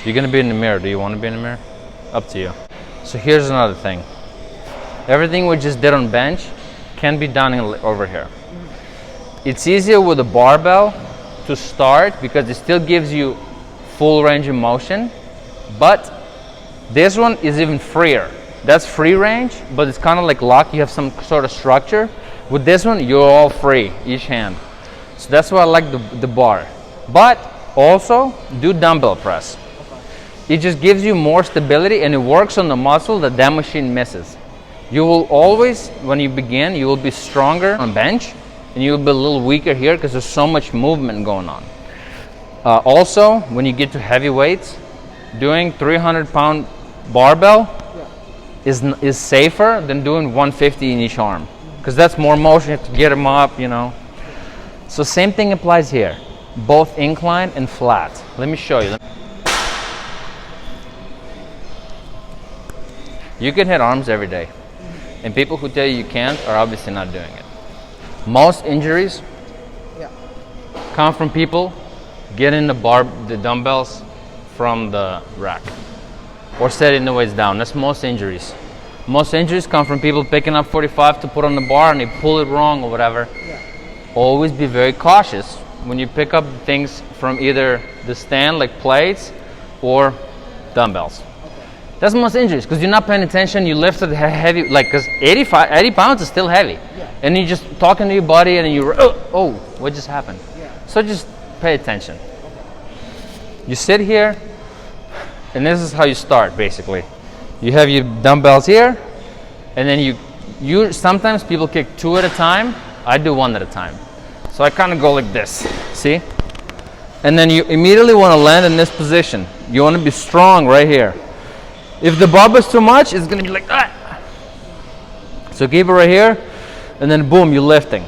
You're gonna be in the mirror. Do you want to be in the mirror? Up to you. So here's another thing. Everything we just did on bench can be done over here. It's easier with a barbell to start because it still gives you full range of motion, but this one is even freer. That's free range, but it's kind of like lock. You have some sort of structure. With this one, you're all free, each hand. So that's why I like the bar. But also, do dumbbell press. It just gives you more stability and it works on the muscle that that machine misses. You will always, when you begin, you will be stronger on bench and you will be a little weaker here because there's so much movement going on. Also, when you get to heavy weights, doing 300-pound barbell is safer than doing 150 in each arm because that's more motion. You have to get them up, you know. So same thing applies here, both incline and flat. Let me show you. You can hit arms every day, and people who tell you can't are obviously not doing it. Most injuries come from people getting the dumbbells from the rack or setting the weights down. That's most injuries. Most injuries come from people picking up 45 to put on the bar and they pull it wrong or whatever. Always be very cautious when you pick up things from either the stand like plates or dumbbells. That's most injuries because you're not paying attention. You lifted heavy, like, because 80 pounds is still heavy. And you're just talking to your body and you, oh, what just happened? So just pay attention. You sit here, and this is how you start basically. You have your dumbbells here, and then you sometimes people kick 2 at a time. I do 1 at a time. So I kind of go like this, see? And then you immediately want to land in this position. You want to be strong right here. If the barbell is too much, it's going to be like that. So keep it right here, and then boom, you're lifting.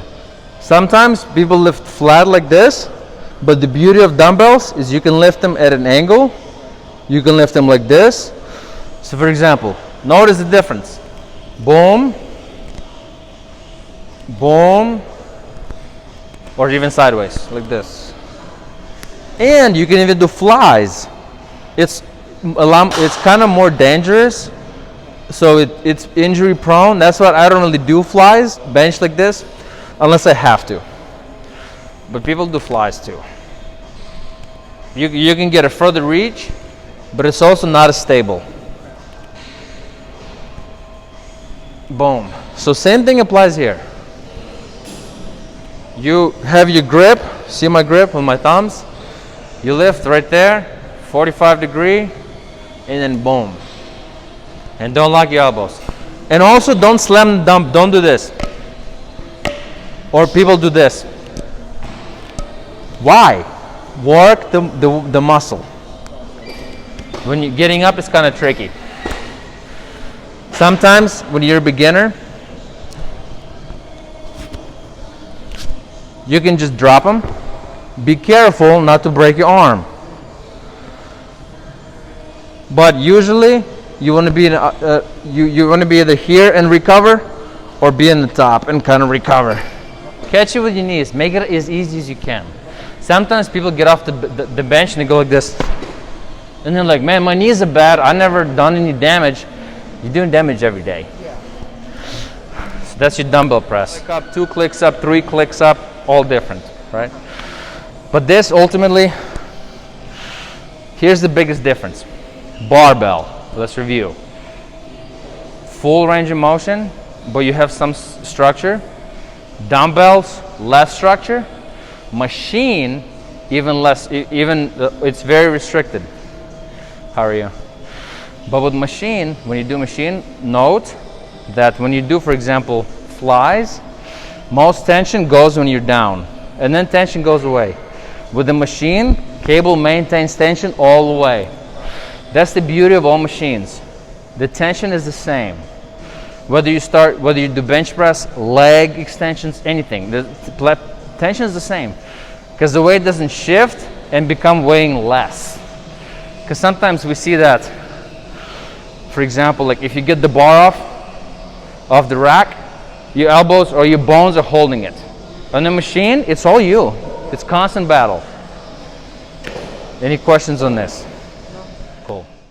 Sometimes people lift flat like this, but the beauty of dumbbells is you can lift them at an angle. You can lift them like this. So for example, notice the difference. Boom, boom, or even sideways, like this. And you can even do flies. It's kind of more dangerous, so it's injury prone. That's why I don't really do flies, bench like this, unless I have to. But people do flies too. You can get a further reach, but it's also not as stable. Boom. So same thing applies here. You have your grip. See my grip with my thumbs? You lift right there, 45 degree, and then boom. And don't lock your elbows. And also don't slam the dump. Don't do this. Or people do this. Why? Work the muscle. When you're getting up, it's kind of tricky. Sometimes when you're a beginner, you can just drop them. Be careful not to break your arm. But usually you want to be in you want to be either here and recover, or be in the top and kind of recover. Catch it with your knees. Make it as easy as you can. Sometimes people get off the bench and they go like this, and they're like, "Man, my knees are bad. I never done any damage." You're doing damage every day. So that's your dumbbell press. Click up, 2 clicks up, 3 clicks up, all different, right? But this ultimately, here's the biggest difference. Barbell, let's review. Full range of motion, but you have some structure. Dumbbells, less structure. Machine, even less, it's very restricted. How are you? But with machine, when you do machine, note that when you do, for example, flies, most tension goes when you're down, and then tension goes away. With the machine, cable maintains tension all the way. That's the beauty of all machines. The tension is the same. Whether you do bench press, leg extensions, anything, the tension is the same. Because the weight doesn't shift and become weighing less. Because sometimes we see that, for example, like if you get the bar off the rack, your elbows or your bones are holding it. On the machine, it's all you. It's constant battle. Any questions on this? cool.